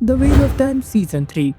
The wheel of time season 3।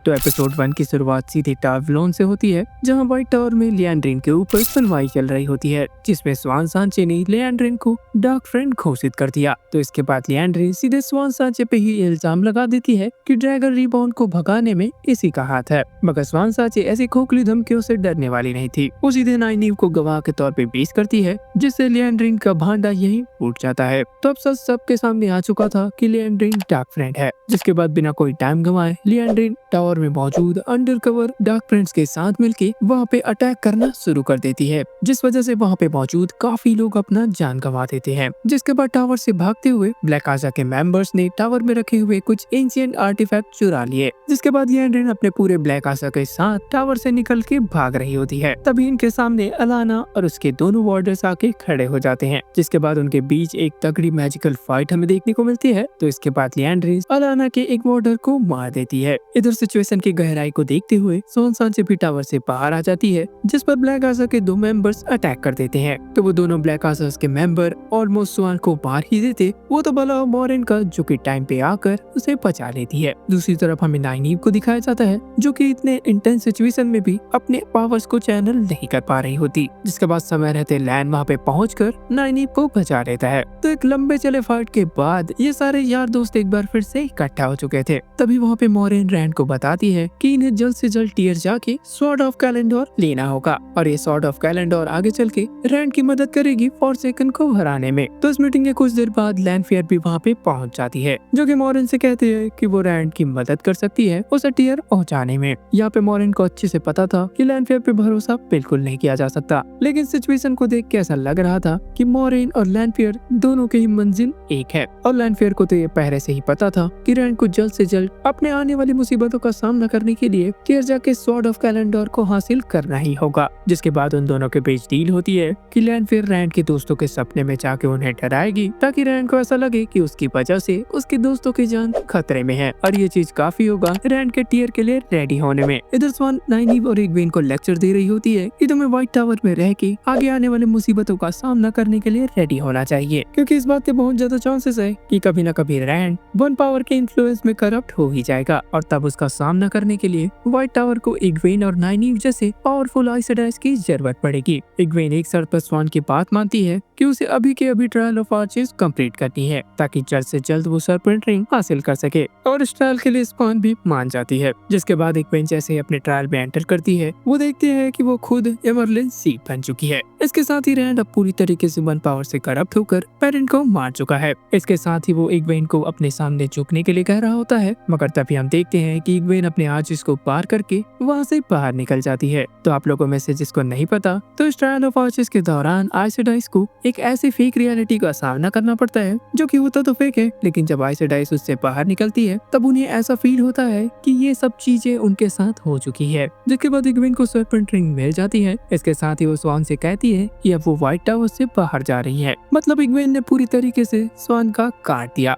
तो episode 1 की शुरुआत सीधे टावलोन से होती है, जहां व्हाइट टावर में लिएंड्रिन के ऊपर सुनवाई चल रही होती है, जिसमें स्वान सांचे ने लिएंड्रिन को डार्क फ्रेंड घोषित कर दिया। तो इसके बाद लिएंड्रिन सीधे स्वान सांचे पे ही इल्जाम लगा देती है कि ड्रैगन रिबॉर्न को भगाने में इसी का हाथ है, मगर स्वान सांचे ऐसी खोखली धमकियों से डरने वाली नहीं थी। वो सीधे नाइनीव को गवाह के तौर पे पेश करती है, जिससे लिएंड्रिन का भांडा यही फूट जाता है। तो अब सच सबके सामने आ चुका था कि लिएंड्रिन डार्क फ्रेंड है। जिसके बाद बिना कोई टाइम गंवाए लिएंड्रिन टावर में मौजूद अंडरकवर डार्क फ्रेंड्स के साथ मिलके वहाँ पे अटैक करना शुरू कर देती है, जिस वजह से वहाँ पे मौजूद काफी लोग अपना जान गंवा देते हैं। जिसके बाद टावर से भागते हुए ब्लैक आजा के मेंबर्स ने टावर में रखे हुए कुछ एंशिएंट आर्टिफैक्ट चुरा लिए। जिसके बाद लिएंड्रिन अपने पूरे ब्लैक आजा के साथ टावर से निकल के भाग रही होती है। तभी इनके सामने अलाना और उसके दोनों वार्डर्स आके खड़े हो जाते हैं। जिसके बाद उनके बीच एक तगड़ी मैजिकल फाइट हमें देखने को मिलती है। तो इसके बाद लिएंड्रिन अलाना के एक वार्डर को मार देती है। इधर सिचुएशन की गहराई को देखते हुए स्वान सांचे भी टावर से बाहर आ जाती है, जिस पर ब्लैक आजा के दो मेंबर्स अटैक कर देते हैं। तो वो दोनों ब्लैक आजा के मेंबर ऑलमोस्ट स्वान को मार ही देते, वो तो भला मॉरिन का जो कि टाइम पे आकर उसे बचा लेती है। दूसरी तरफ हमें नाइनीव को दिखाया जाता है, जो कि इतने इंटेंस सिचुएशन में भी अपने पावर्स को चैनल नहीं कर पा रही होती। जिसके बाद समय रहते लैन वहाँ पे पहुंचकर नाइनीव को बचा लेता है। तो एक लंबे चले फाइट के बाद ये सारे यार दोस्त एक बार फिर से इकट्ठा हो चुके थे। तभी वहाँ पे मॉरिन रैंड को बताती है कि इन्हें जल्द से जल्द टीयर जाके स्वॉर्ड ऑफ कैलेंडोर लेना होगा, और ये स्वॉर्ड ऑफ कैलेंडोर आगे चल के रैंड की मदद करेगी फॉरसेकन को हराने में। तो इस मीटिंग के कुछ देर बाद लैंडफेयर भी वहाँ पे पहुँच जाती है, जो कि मॉरिन से कहती है कि वो रैंड की मदद कर सकती है उसे टीयर पहुँचाने में। यहाँ पे मॉरिन को अच्छे से पता था कि लैंडफेयर पे भरोसा बिल्कुल नहीं किया जा सकता, लेकिन सिचुएशन को देख के ऐसा लग रहा था कि मॉरिन और लैंडफेयर दोनों की ही मंजिल एक है। और लैंडफेयर को तो ये पहले से ही पता था कि रैंड को जल्द से जल्द अपने आने वाली मुसीबतों का सामना करने के लिए टीयर जाके स्वॉर्ड ऑफ कैलेंडोर को हासिल करना ही होगा। जिसके बाद उन दोनों के बीच डील होती है कि लैंडफेयर रैंड के दोस्तों के सपने में जाके उन्हें डराएगी, ताकि रैंड को ऐसा लगे कि उसकी वजह से उसके दोस्तों की जान खतरे में है, और ये चीज काफी होगा रैंड के टीयर के लिए रेडी होने में। इधर स्वान नाइनीव और इग्वेन को लेक्चर दे रही होती है कि तुम्हें व्हाइट टावर में रह के आगे आने वाले मुसीबतों का सामना करने के लिए रेडी होना चाहिए, क्योंकि इस बात के बहुत ज्यादा चांसेस है कि कभी न कभी रैंड वन पावर के इन्फ्लुएंस में करप्ट हो ही जाएगा, और तब उसका सामना करने के लिए व्हाइट टावर को इग्वेन और नाइनीव जैसे पावरफुल आइस डाइस की जरूरत पड़ेगी। इग्वेन एक शर्त पर स्वान की बात मानती है कि उसे अभी के अभी ट्रायल ऑफ आर्चेस कंप्लीट करनी है, ताकि जल्द से जल्द वो सर्पेंट रिंग हासिल कर सके, और इस ट्रायल के लिए स्वान भी मान जाती है। जिसके बाद इग्वेन जैसे ही अपने ट्रायल में एंटर करती है, वो देखती है कि वो खुद एमरलिन सीप बन चुकी है। इसके साथ ही रैंड अब पूरी तरीके से वन पावर से करप्ट होकर पेरेंट को मार चुका है। इसके साथ ही वो इग्वेन को अपने सामने झुकने के लिए कह रहा होता है, मगर तभी हम देखते हैं कि इग्वेन अपने आर्चेस को पार करके वहाँ से बाहर निकल जाती है। तो आप लोगों में से जिसको नहीं पता, तो इस ट्रायल ऑफ आर्चेस के दौरान आइस डाइस को एक ऐसी फेक रियलिटी का सामना करना पड़ता है, जो कि होता तो फेक है, लेकिन जब आइस डाइस उससे बाहर निकलती है तब उन्हें ऐसा फील होता है कि ये सब चीजें उनके साथ हो चुकी है। जिसके बाद इग्वेन को सर्पेंट रिंग मिल जाती है। इसके साथ ही वो स्वान से कहती है कि अब वो व्हाइट टावर से बाहर जा रही है। मतलब इग्वेन ने पूरी तरीके से स्वान का काट दिया,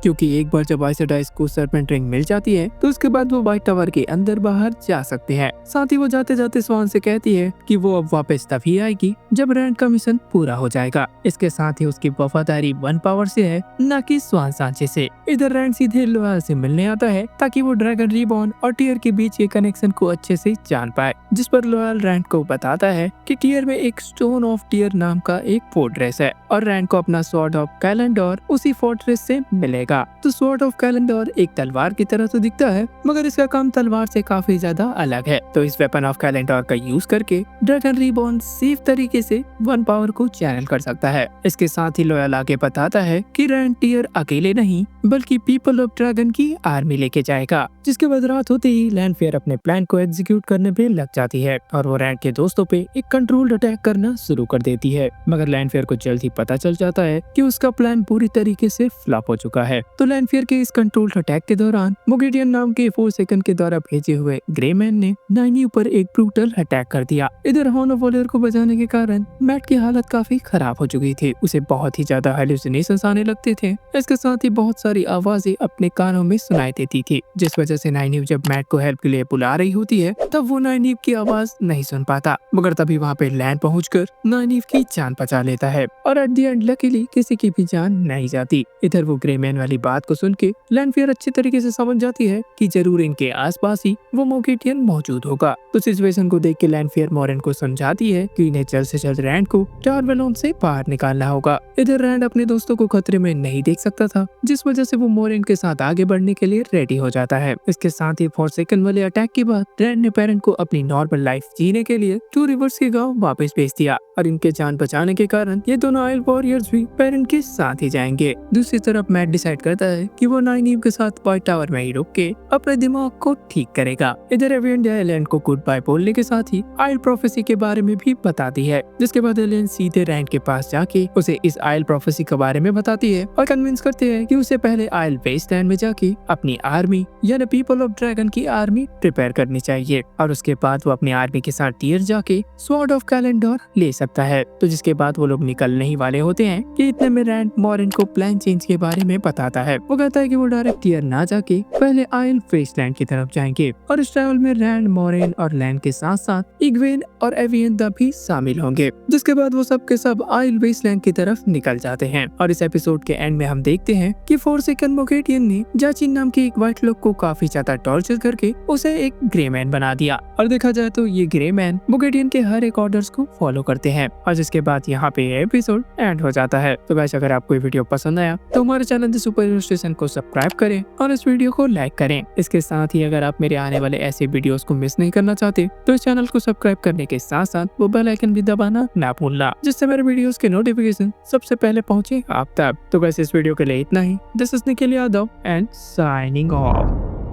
क्योंकि एक बार जब आइस डाइस को सर्पेंट रिंग मिल जाती है तो उसके बाद वो व्हाइट टावर के अंदर बाहर जा सकते हैं। साथ ही वो जाते जाते स्वान से कहती है कि वो अब वापस तभी आएगी जब रैंड का मिशन पूरा हो जाएगा। इसके साथ ही उसकी वफादारी वन पावर से है, न कि स्वान सांचे से। इधर रैंड सीधे लोयल से मिलने आता है, ताकि वो ड्रैगन रिबॉर्न और टीयर के बीच के कनेक्शन को अच्छे से जान पाए। जिस पर लोयल रैंड को बताता है कि टीयर में एक स्टोन ऑफ टीयर नाम का एक फोर्ट्रेस है, और रैंड को अपना स्वॉर्ड ऑफ कैलेंडोर उसी फोर्ट्रेस से मिलेगा। तो स्वॉर्ड ऑफ कैलेंडोर एक तलवार की तरह तो दिखता है, मगर इसका काम तलवार से काफी ज्यादा अलग है। तो इस वेपन ऑफ कैलेंडोर का यूज करके ड्रैगन रिबॉर्न सेफ तरीके से वन पावर को चैनल कर सकता है। इसके साथ ही लोयल आगे बताता है कि रैंड टीयर अकेले नहीं, बल्कि पीपल ऑफ ड्रैगन की आर्मी लेके जाएगा। जिसके बाद रात होते ही लैंडफेयर अपने प्लान को एग्जीक्यूट करने पे लग जाती है, और वो रैंड के दोस्तों पे एक कंट्रोल्ड अटैक करना शुरू कर देती है। मगर लैंडफेयर को जल्द ही पता चल जाता है कि उसका प्लान पूरी तरीके से फ्लॉप हो चुका है। है। तो लैंडफेयर के इस कंट्रोल अटैक के दौरान मोगेडियन नाम के फोर्सेकन के द्वारा भेजे हुए ग्रे मैन ने नाइनी पर एक ब्रूटल अटैक कर दिया। इधर हॉर्न ऑफ वॉलियर को बचाने के कारण मैट की हालत काफी खराब हो चुकी थी। उसे बहुत ही ज्यादा हेलुसिनेशंस आने लगते थे। इसके साथ ही बहुत सारी आवाजें अपने कानों में सुनाई देती थी, जिस वजह से नाइनीव जब मैट को हेल्प के लिए बुला रही होती है तब वो नाइनीव की आवाज नहीं सुन पाता, मगर तभी वहाँ पे लैंड पहुंचकर नाइनीव की जान बचा लेता है और एट द एंड लकीली किसी की भी जान नहीं जाती। इधर वो ग्रे मैन वाली बात को सुन के लैंडफेयर अच्छी तरीके से समझ जाती है कि जरूर इनके आसपास ही वो मोगेडियन मौजूद होगा। तो सिचुएशन को देख के लैंडफेयर मॉरेन को समझाती है कि इन्हें जल्द से जल्द रैंड को टावर वैलोन से बाहर निकालना होगा। इधर रैंड अपने दोस्तों को खतरे में नहीं देख सकता था, जिस वजह से वो मॉरेन के साथ आगे बढ़ने के लिए रेडी हो जाता है। इसके साथ ही फोर्सेकन वाले अटैक के बाद रैंड ने पेरेंट को अपनी नॉर्मल लाइफ जीने के लिए टू रिवर्स के गांव वापस भेज दिया और इनके जान बचाने के कारण ये दोनों आयल वॉरियर्स भी पेरेंट के साथ ही जाएंगे। दूसरी तरफ मैट डिसाइड करता है कि वो नाइनीव के साथ व्हाइट टावर में ही रुक के अपने दिमाग को ठीक करेगा। इधर एवियन आइलैंड को गुड बाय बोलने के साथ ही आयल प्रोफेसी के बारे में भी बताती है, जिसके बाद एलियन सीधे रैंड के पास जाके उसे इस आयल प्रोफेसी के बारे में बताती है और कन्विंस करते हैं कि उसे पहले आयल वेस्टलैंड में जाके अपनी आर्मी यानी पीपल ऑफ ड्रैगन की आर्मी प्रिपेयर करनी चाहिए और उसके बाद वो अपनी आर्मी के साथ टीयर जाके स्वॉर्ड ऑफ कैलेंडर ले सकता है। तो जिसके बाद वो लोग निकलने ही वाले होते हैं कि इतने में रैंड मॉरेन को प्लान चेंज के बारे में बताता है। वो कहता है कि वो डायरेक्ट टीयर ना जाके पहले आयल वेस्टलैंड की तरफ जाएंगे और इस ट्रैवल में रैंड, मॉरेन और लैंड के साथ साथ इग्वेन और एवियन द भी शामिल होंगे। जिसके बाद वो सब के सब आयल वेस्टलैंड की तरफ निकल जाते हैं और इस एपिसोड के एंड में हम देखते हैं कि फोर्सेकन मोगेडियन ने जाचिन नाम के एक व्हाइट लोग को काफी ज्यादा टॉर्चर करके उसे एक ग्रे मैन बना दिया और देखा जाए तो ये ग्रे मैन मोगेडियन के हर एक ऑर्डर्स को फॉलो करते हैं और जिसके बाद यहाँ पे एपिसोड एंड हो जाता है। तो गाइस अगर आपको ये वीडियो पसंद आया तो हमारे channel the super hero station को सब्सक्राइब करें और इस वीडियो को लाइक करें। इसके साथ ही अगर आप मेरे आने वाले ऐसे वीडियोस को मिस नहीं करना चाहते तो इस चैनल को सब्सक्राइब करने के साथ साथ वो बेल आइकन भी दबाना ना भूलना, जिससे मेरे वीडियोस के नोटिफिकेशन सबसे पहले पहुंचे आप तक। तो गाइस इस वीडियो के लिए इतना ही। This is Nikhil Yadav and signing of.